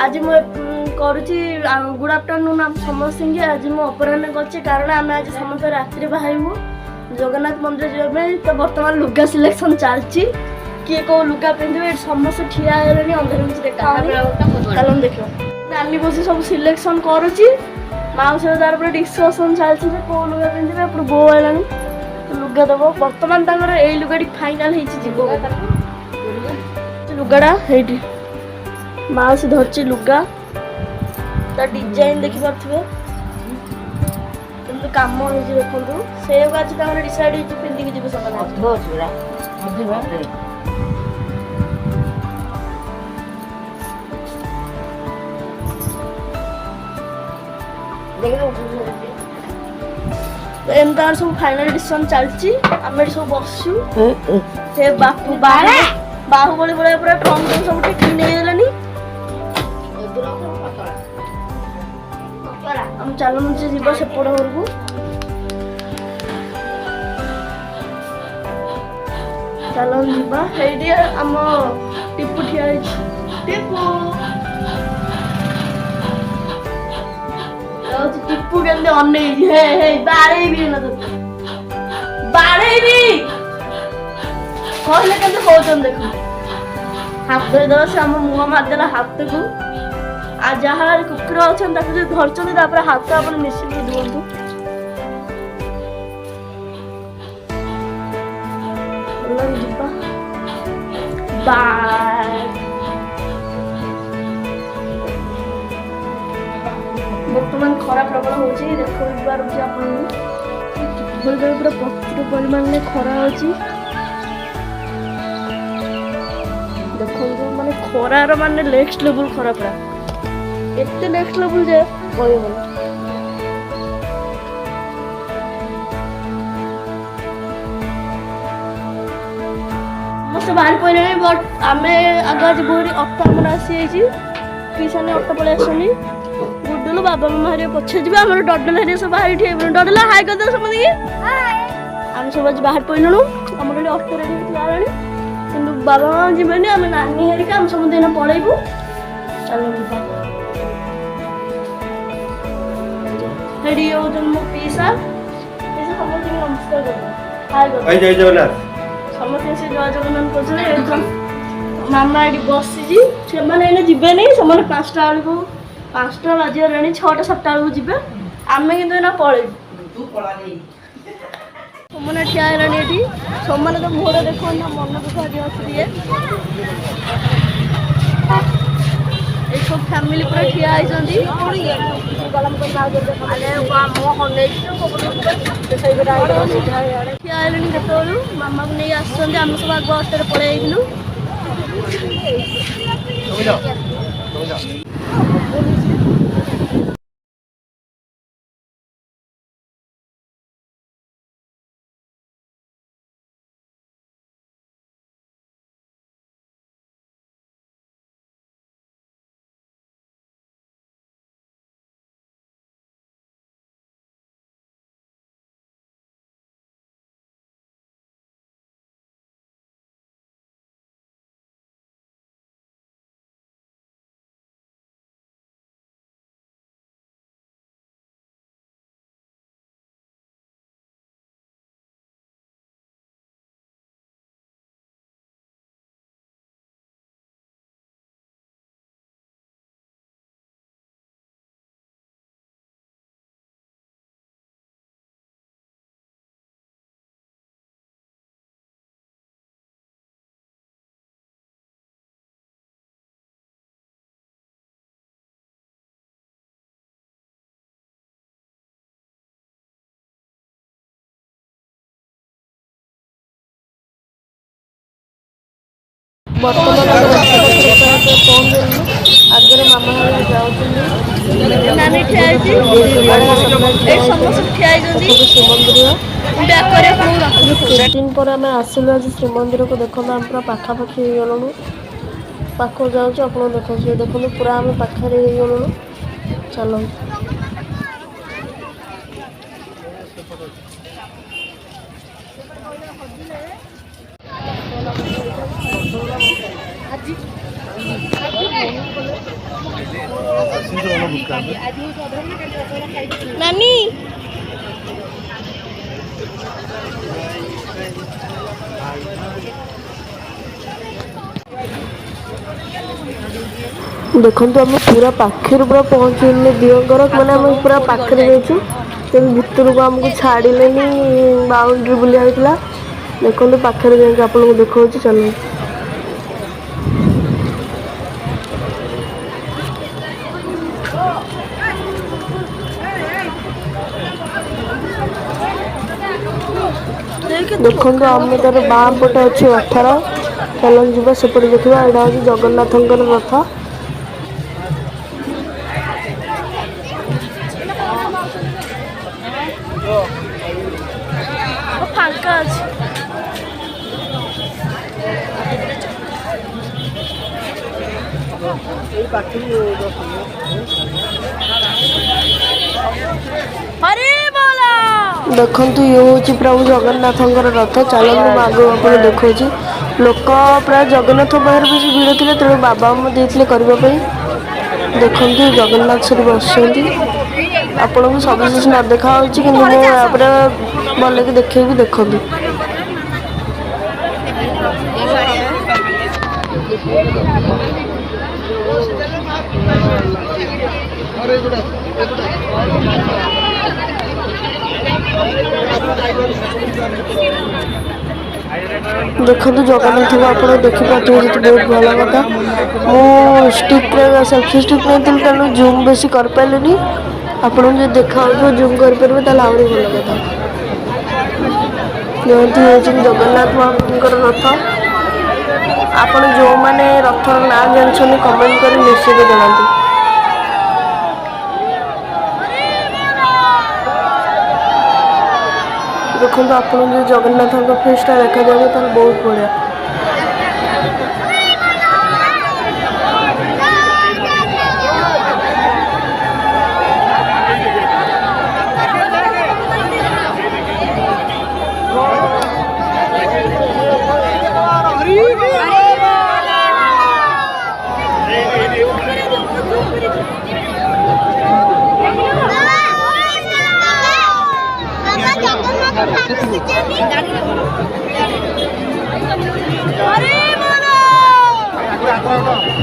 आज मु करुची गुड आफ्टरनून आप समस्त आज मु अपराह कर कारण आम आज समस्त रात्रि बाहरबू जगन्नाथ मंदिर जावाई तो बर्तमान लुगा सिलेक्शन चलती किए कौ लुगा पिंधे समस्त ठिया है अंधार कुछ देखा चलो देख नानी बस सब सिलेक्शन करुची माउसी तार पूरा डिस्कसन चलती कौ लुगा पिंधे बो है लुगा दब बर्तमान यही लुगाटी फाइनाल लुगाटा है माउसी धरची लुगा ता डिजाइन देखि पारथिबे किंतु काम हो जे देखंतु से आज तार डिसाइड हे पिंदी के जीव सकाल हो जुरा मधुरा देखो तो एमतार सब फाइनल डिसीजन चलची आमे सब बसछु से बापू बाहुबली बळे पूरा ट्रंक सब टेकी नै गेलनी हम चलो मुझे जीव सेपट घर को चलो जीवा आम टिपू ठिया टिपू टिपू के बाड़े भी कहले के देख हाथ धरी दे से आम मुह मारदेला हाथ को आ जहाँ कुकुर अच्छा धरते हाथ आप निश्चित दिखु बर्तमान खरा प्रबल हो देखो पूरा प्रचुर परिमाण में खरा हो देखो माने खरार माने नेक्स्ट लेवल खरा पूरा एते नेक्स्ट लेवल जे कहबो मस्त बाहर पड़े बट आमे आगे जीवरी ऑटो मन आसी पीछाने ऑटो पड़े आसनी गुडुलू बाबा मामा हरिया पछे जीवा हमर डडल हरिया सब बाहर ठे डडल हाय कर दे समझ हम सब आज बाहर पड़लु हमर ऑटो रेडी होलानी किंतु बाबा मामा जीवनी आमे नानी हरिका हम सब दिन पळेबू चलो जीवा रेडी हो जन मो पीसा ऐसे समझ में नमस्कार कर हाय कर जय जगन्नाथ समझ से जय जगन्नाथ को मामा एडी बसी से माने जीवे नहीं से 5टा वाले को 5टा बाजी रानी 6टा 7टा वाले को जीवे आमे किंतु ना पळे तू पळा नहीं सोमने ठिया रानी एडी सोमने तो मोड़ देखो ना मन दुख आगे अछि ए सब फैमिली पूरा ठिया आई जंदी गलम को ना दे अरे वा मो होने से बेटा ठिया आइलनी केतोलु मामा को नहीं आछन हम सब आग ऑटो रे पळे आइलु बर्तमान आगे मामा जाऊँ नानी ठिया समस्त ठिया श्रीमंदिर दिन पर आम आसिलु आज श्रीमंदिर को देखो आम पूरा पाखापाखि हो गलु पाख जाऊँ आप देखो पूरा आम पाखे हो गलु चलो नानी देखो आम पूरा पाखे पूरा पहुँचने दिगर मैंने आम पूरा पाखे जाइए तेज भितर को आमको छाड़े बाउंड्री बुलिया होता देखो पाखे जाकि आपको देखा चलो देखो आम तार बाँ पटे अच्छे रथर चलो जी सेपटे देखा यहाँ हूँ जगन्नाथ रथ फांका अच्छे देखु ये हूँ प्रभु जगन्नाथ रथ चलो आगे आपको देखा लोक प्राय जगन्नाथ पाखे भी भिड़ थे तेणु बाबा देते करने देखु जगन्नाथ सर बस आपन को सब न देखा कि भल कि देखे भी देखु देखो जगन्नाथ को आप देखिपे बहुत भल कथा मु स्टिक सेल्फी स्टिक नहीं तेणु जूम बेस कर पारे आपको जो देखा जूम कर आहरी भल कथा जयंती हूँ जगन्नाथ महाप्रभुंर रथ आपण जो मैंने रथर ना जानते कमेंट कर निश्चित जनाते देखो आपको जो जगन्नाथ फेसटा देखा जाए तो बहुत बढ़िया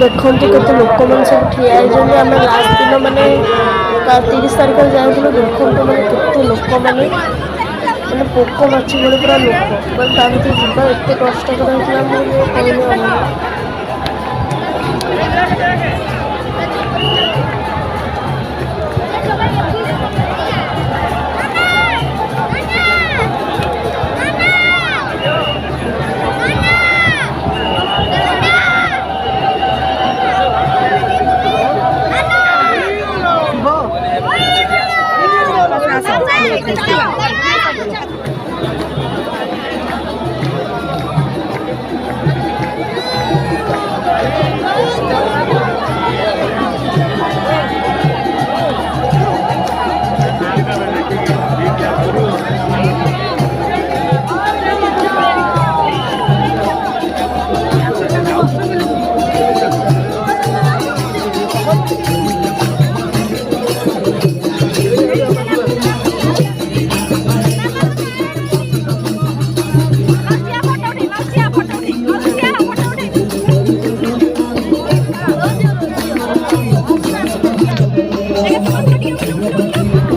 देखो केते लोक मैंने सब ठिया आम लास्ट दिन मैंने 30 तारीख जाऊँ देखो मैंने केते लोक मैंने पोक माछी भाई पूरा लोक मैंने जीवा एत कष्टकर होता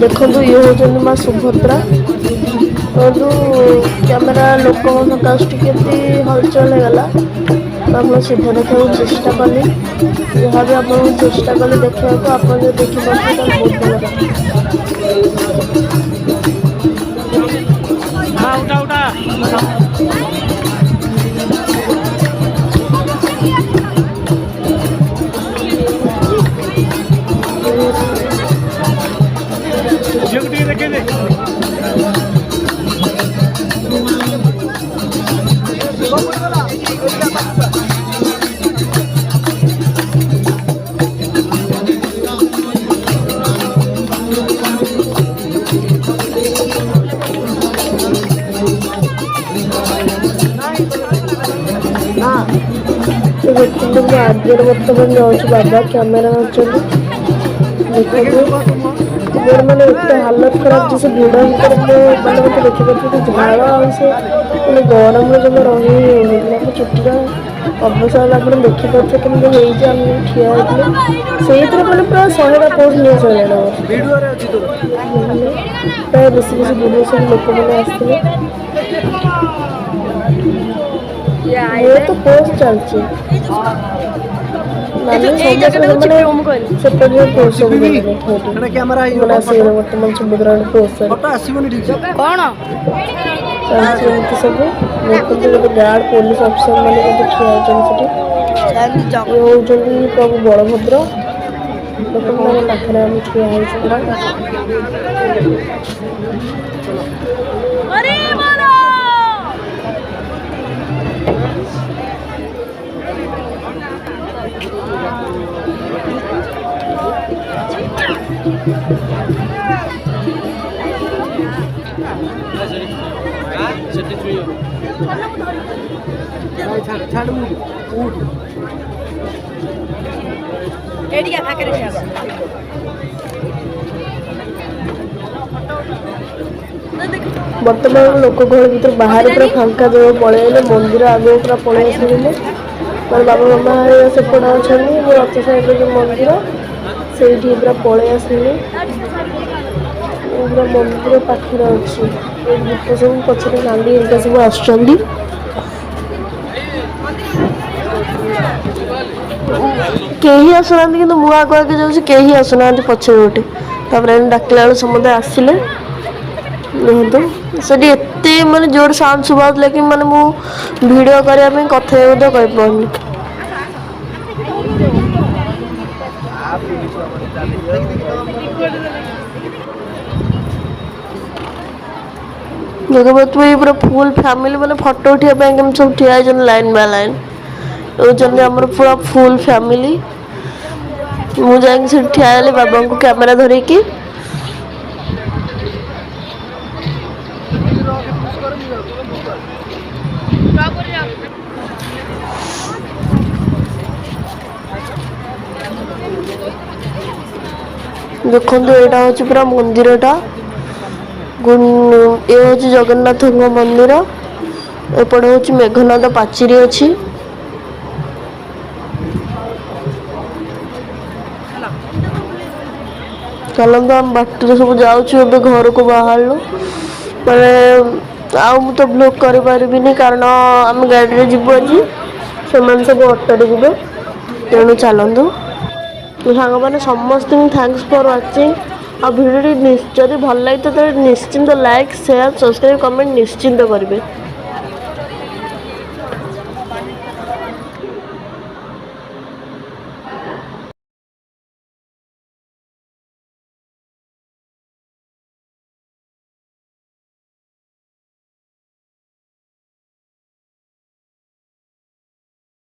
देखो ये हूँ माँ सुभद्रा जो कैमेरा लोक सकाश के हलचल होगला तो आप सीधा देखा चेष्टा कली जहाँ भी आप चेष्टा कले देखा आप जो देखिए बहुत देखते मैं आगे बर्तमान जाऊँ बाबा कैमेरा अच्छे देखो मोर मैंने एत हालत खराब जैसे भिड़ भर मैंने मत देखिपे झाड़ से मैंने गरम जब रही चुटीर अवसर आप देखिपे कमी ठिया होते से मैंने पूरा 100टा पोस्ट नहीं सारे प्राय बेस बेस भिडियो सब लोक मैंने आसते ये तो पोस्ट चलती सेपटे पोस्ट सब बर्तमान समुद्र पोस्ट चलती सब देखते गार्ड पुलिस अफिसर मैंने ठिया होती प्रभु बलभद्र लोक मैंने पाखे आम ठिया बर्तमान लोक गहल भर बाहर पूरा फांका जगह पलैले मंदिर आगे पूरा पलि आसले बाबा मामा सेपटे अच्छा रथ साइड जो मंदिर से पूरा पलि आसले पूरा मंदिर पाखे अच्छी गीत सब पचर नाली हल्का सब आसुँच कहीं आसुना कि मुझे आगे आगे जाऊँ कहीं आसुना पछे गोटे डाकिला बेल समस्त आसिले देखते एत मानने जोर साउंड शुभा कि मानने भिडियो करने कथा कहीपारनी देखिए पूरा फुल फैमिली मैंने फोटो उठाई कमी सब ठिया लाइन बाय लाइन आमर पूरा फुल फैमिली मुझे ठिया बाबा को कैमेरा धरिकी देखो यहाँ हूँ पूरा मंदिरटा ये हूँ जगन्नाथ मंदिर एपटे हूँ मेघनाद पाचेरी अच्छी चलते आम बाटर सब जाऊँ घर को बाहर मैंने आउ तो ब्लॉग करें कारण आम गाड़ी जीव आज से सब ऑटो जी तेणु चलतु सांग मैंने समस्त थैंक्स फॉर वाचिंग आ भिडियो जदि भल लगे तो निश्चिंत लाइक शेयर सब्सक्राइब कमेंट निश्चिंत करेंगे।